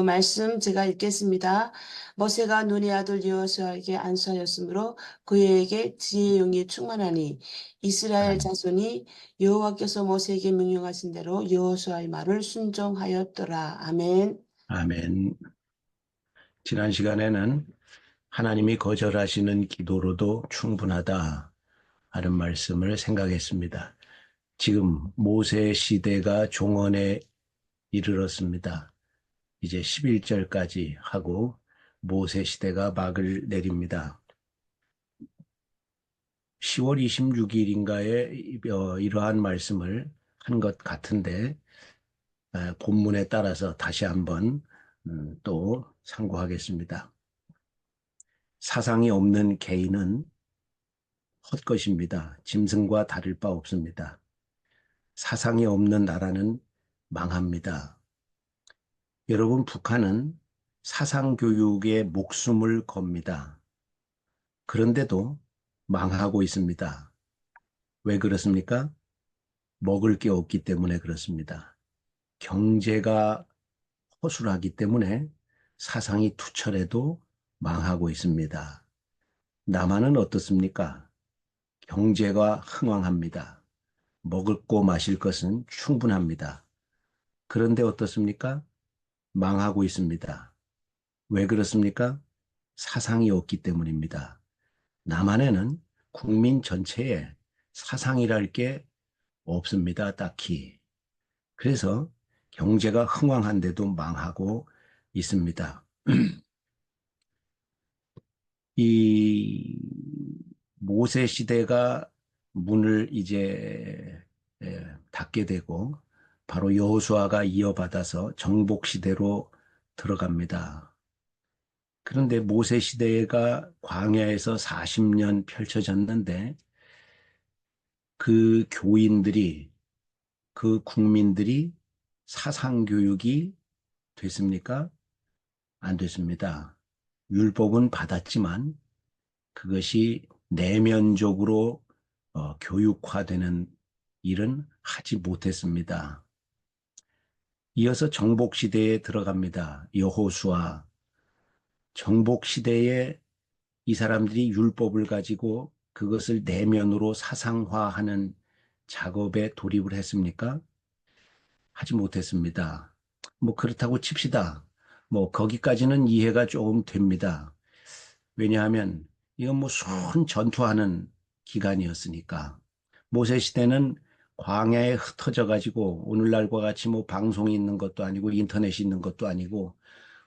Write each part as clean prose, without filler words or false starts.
말씀 제가 읽겠습니다. 모세가 눈의 아들 여호수아에게 안수하였으므로 그에게 지혜의 영이 충만하니 이스라엘 아멘. 자손이 여호와께서 모세에게 명령하신 대로 여호수아의 말을 순종하였더라. 아멘. 아멘. 지난 시간에는 하나님이 거절하시는 기도로도 충분하다 하는 말씀을 생각했습니다. 지금 모세 시대가 종언에 이르렀습니다. 이제 11절까지 하고 모세 시대가 막을 내립니다. 10월 26일인가에 이러한 말씀을 한 것 같은데 본문에 따라서 다시 한번 또 참고하겠습니다. 사상이 없는 개인은 헛것입니다. 짐승과 다를 바 없습니다. 사상이 없는 나라는 망합니다. 여러분, 북한은 사상교육에 목숨을 겁니다. 그런데도 망하고 있습니다. 왜 그렇습니까? 먹을 게 없기 때문에 그렇습니다. 경제가 허술하기 때문에 사상이 투철해도 망하고 있습니다. 남한은 어떻습니까? 경제가 흥왕합니다. 먹을 거 마실 것은 충분합니다. 그런데 어떻습니까? 망하고 있습니다. 왜 그렇습니까? 사상이 없기 때문입니다. 남한에는 국민 전체에 사상이랄 게 없습니다, 딱히. 그래서 경제가 흥왕한데도 망하고 있습니다. 이 모세 시대가 문을 이제 닫게 되고 바로 여호수아가 이어받아서 정복 시대로 들어갑니다. 그런데 모세 시대가 광야에서 40년 펼쳐졌는데 그 교인들이 그 국민들이 사상 교육이 됐습니까? 안 됐습니다. 율법은 받았지만 그것이 내면적으로 교육화되는 일은 하지 못했습니다. 이어서 정복시대에 들어갑니다. 여호수아. 정복시대에 이 사람들이 율법을 가지고 그것을 내면으로 사상화하는 작업에 돌입을 했습니까? 하지 못했습니다. 뭐 그렇다고 칩시다. 뭐 거기까지는 이해가 조금 됩니다. 왜냐하면 이건 뭐 순 전투하는 기간이었으니까. 모세 시대는 광야에 흩어져 가지고 오늘날과 같이 뭐 방송이 있는 것도 아니고 인터넷이 있는 것도 아니고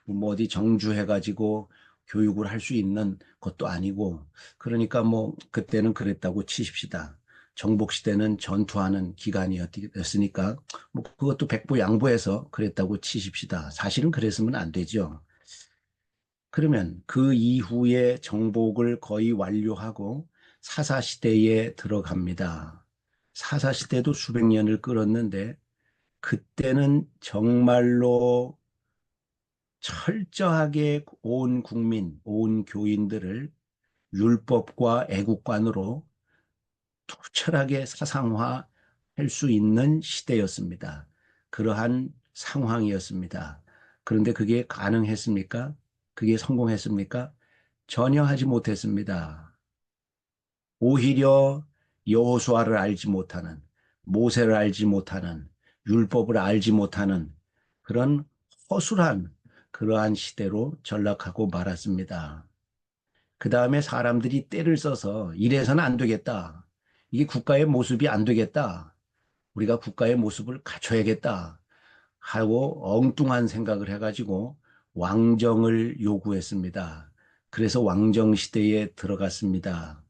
뭐 어디 정주해 가지고 교육을 할 수 있는 것도 아니고 그러니까 뭐 그때는 그랬다고 치십시다. 정복 시대는 전투하는 기간이었으니까 뭐 그것도 백부양부해서 그랬다고 치십시다. 사실은 그랬으면 안 되죠. 그러면 그 이후에 정복을 거의 완료하고 사사시대에 들어갑니다. 사사시대도 수백 년을 끌었는데 그때는 정말로 철저하게 온 국민, 온 교인들을 율법과 애국관으로 투철하게 사상화할 수 있는 시대였습니다. 그러한 상황이었습니다. 그런데 그게 가능했습니까? 그게 성공했습니까? 전혀 하지 못했습니다. 오히려 여호수아를 알지 못하는, 모세를 알지 못하는, 율법을 알지 못하는 그런 허술한 그러한 시대로 전락하고 말았습니다. 그 다음에 사람들이 때를 써서 이래서는 안 되겠다. 이게 국가의 모습이 안 되겠다. 우리가 국가의 모습을 갖춰야겠다. 하고 엉뚱한 생각을 해가지고 왕정을 요구했습니다. 그래서 왕정 시대에 들어갔습니다.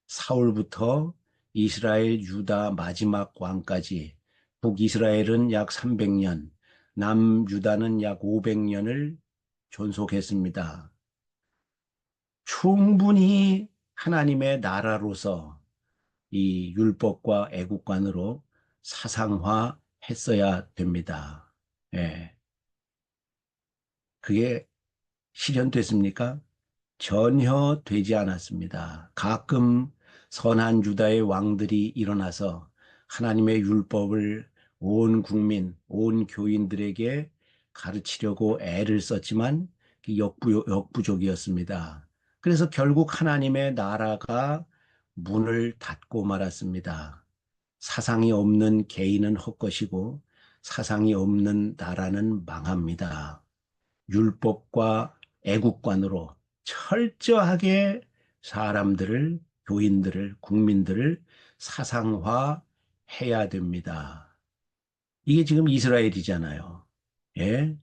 사울부터 이스라엘 유다 마지막 왕까지 북이스라엘은 약 300년, 남유다는 약 500년을 존속했습니다. 충분히 하나님의 나라로서 이 율법과 애국관으로 사상화했어야 됩니다. 예. 그게 실현됐습니까? 전혀 되지 않았습니다. 가끔 선한 유다의 왕들이 일어나서 하나님의 율법을 온 국민, 온 교인들에게 가르치려고 애를 썼지만 역부족이었습니다. 그래서 결국 하나님의 나라가 문을 닫고 말았습니다. 사상이 없는 개인은 헛것이고 사상이 없는 나라는 망합니다. 율법과 애국관으로 철저하게 사람들을, 교인들을, 국민들을 사상화해야 됩니다. 이게 지금 이스라엘이잖아요. 예?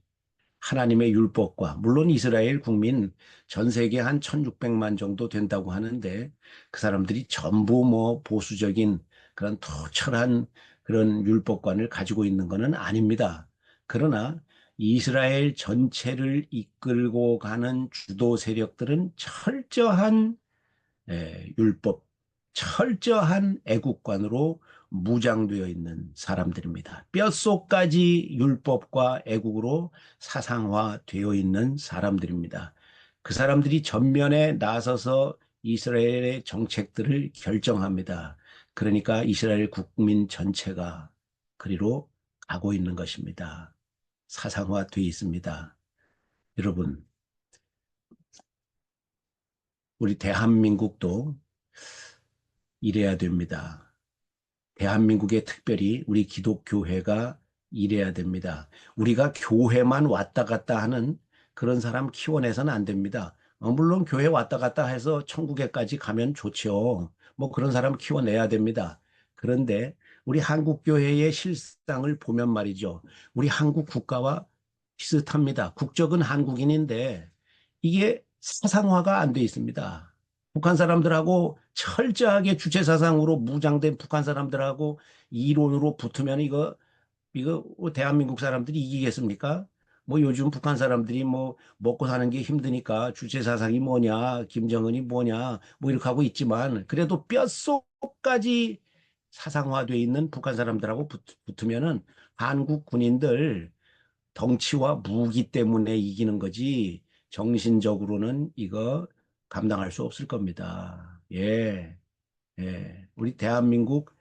하나님의 율법과, 물론 이스라엘 국민 전 세계 한 1600만 정도 된다고 하는데 그 사람들이 전부 뭐 보수적인 그런 토철한 그런 율법관을 가지고 있는 것은 아닙니다. 그러나 이스라엘 전체를 이끌고 가는 주도 세력들은 철저한 율법, 철저한 애국관으로 무장되어 있는 사람들입니다. 뼛속까지 율법과 애국으로 사상화되어 있는 사람들입니다. 그 사람들이 전면에 나서서 이스라엘의 정책들을 결정합니다. 그러니까 이스라엘 국민 전체가 그리로 가고 있는 것입니다. 사상화되어 있습니다. 여러분, 우리 대한민국도 이래야 됩니다. 대한민국에 특별히 우리 기독교회가 이래야 됩니다. 우리가 교회만 왔다 갔다 하는 그런 사람 키워내서는 안 됩니다. 물론 교회 왔다 갔다 해서 천국에까지 가면 좋죠. 뭐 그런 사람 키워내야 됩니다. 그런데 우리 한국교회의 실상을 보면 말이죠. 우리 한국 국가와 비슷합니다. 국적은 한국인인데 이게 사상화가 안 돼 있습니다. 북한 사람들하고 철저하게 주체 사상으로 무장된 북한 사람들하고 이론으로 붙으면 이거 대한민국 사람들이 이기겠습니까? 뭐 요즘 북한 사람들이 뭐 먹고 사는 게 힘드니까 주체 사상이 뭐냐, 김정은이 뭐냐, 뭐 이렇게 하고 있지만 그래도 뼛속까지 사상화돼 있는 북한 사람들하고 붙으면은 한국 군인들 덩치와 무기 때문에 이기는 거지 정신적으로는 이거 감당할 수 없을 겁니다. 예, 예. 우리 대한민국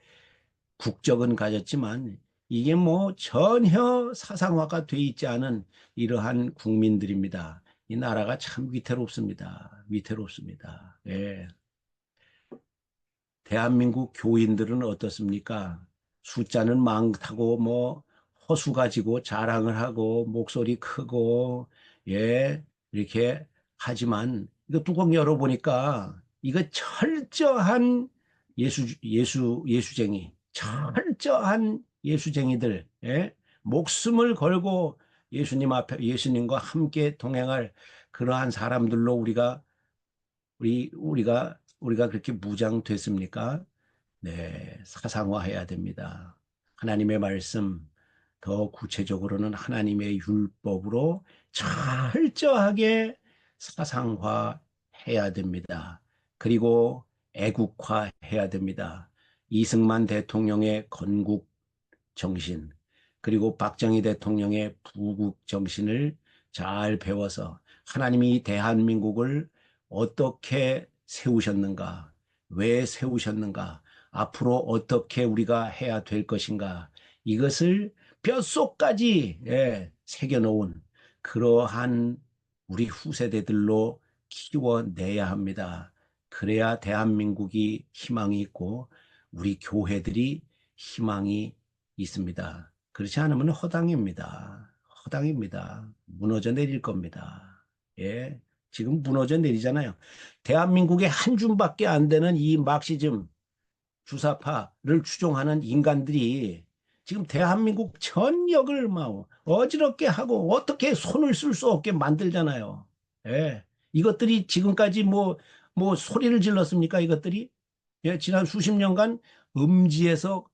국적은 가졌지만 이게 뭐 전혀 사상화가 돼 있지 않은 이러한 국민들입니다. 이 나라가 참 위태롭습니다. 위태롭습니다. 예. 대한민국 교인들은 어떻습니까? 숫자는 많다고 뭐 허수 가지고 자랑을 하고 목소리 크고 예 이렇게 하지만 이거 뚜껑 열어보니까 이거 철저한 예수쟁이 철저한 예수쟁이들 예? 목숨을 걸고 예수님 앞에 예수님과 함께 동행할 그러한 사람들로 우리가 그렇게 무장됐습니까? 네, 사상화해야 됩니다. 하나님의 말씀, 더 구체적으로는 하나님의 율법으로 철저하게 사상화해야 됩니다. 그리고 애국화해야 됩니다. 이승만 대통령의 건국 정신, 그리고 박정희 대통령의 부국 정신을 잘 배워서 하나님이 대한민국을 어떻게 세우셨는가, 왜 세우셨는가, 앞으로 어떻게 우리가 해야 될 것인가, 이것을 뼛속까지 새겨놓은 그러한 우리 후세대들로 키워내야 합니다. 그래야 대한민국이 희망이 있고 우리 교회들이 희망이 있습니다. 그렇지 않으면 허당입니다. 허당입니다. 무너져 내릴 겁니다. 예. 지금 무너져 내리잖아요. 대한민국에 한 줌밖에 안 되는 이 막시즘 주사파를 추종하는 인간들이 지금 대한민국 전역을 막 어지럽게 하고 어떻게 손을 쓸 수 없게 만들잖아요. 예. 이것들이 지금까지 뭐 소리를 질렀습니까? 이것들이? 예, 지난 수십 년간 음지에서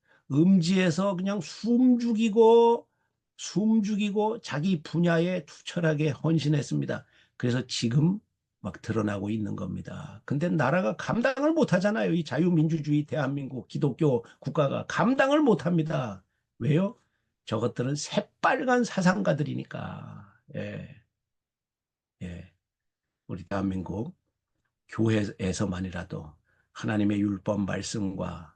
그냥 숨죽이고 자기 분야에 투철하게 헌신했습니다. 그래서 지금 막 드러나고 있는 겁니다. 근데 나라가 감당을 못 하잖아요. 이 자유민주주의 대한민국 기독교 국가가 감당을 못 합니다. 왜요? 저것들은 새빨간 사상가들이니까. 예, 예. 우리 대한민국 교회에서만이라도 하나님의 율법 말씀과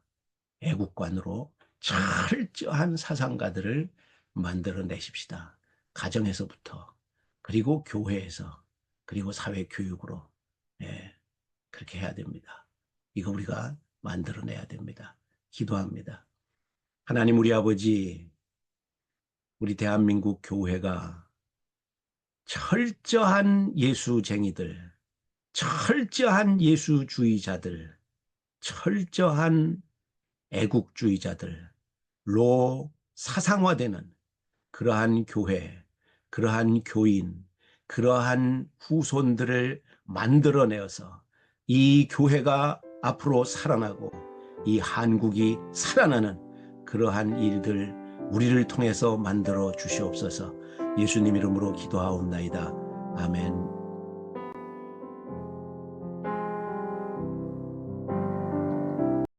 애국관으로 철저한 사상가들을 만들어내십시다. 가정에서부터, 그리고 교회에서, 그리고 사회 교육으로, 예, 그렇게 해야 됩니다. 이거 우리가 만들어내야 됩니다. 기도합니다. 하나님 우리 아버지, 우리 대한민국 교회가 철저한 예수쟁이들, 철저한 예수주의자들, 철저한 애국주의자들로 사상화되는 그러한 교회, 그러한 교인, 그러한 후손들을 만들어내어서 이 교회가 앞으로 살아나고 이 한국이 살아나는 그러한 일들 우리를 통해서 만들어 주시옵소서. 예수님 이름으로 기도하옵나이다. 아멘.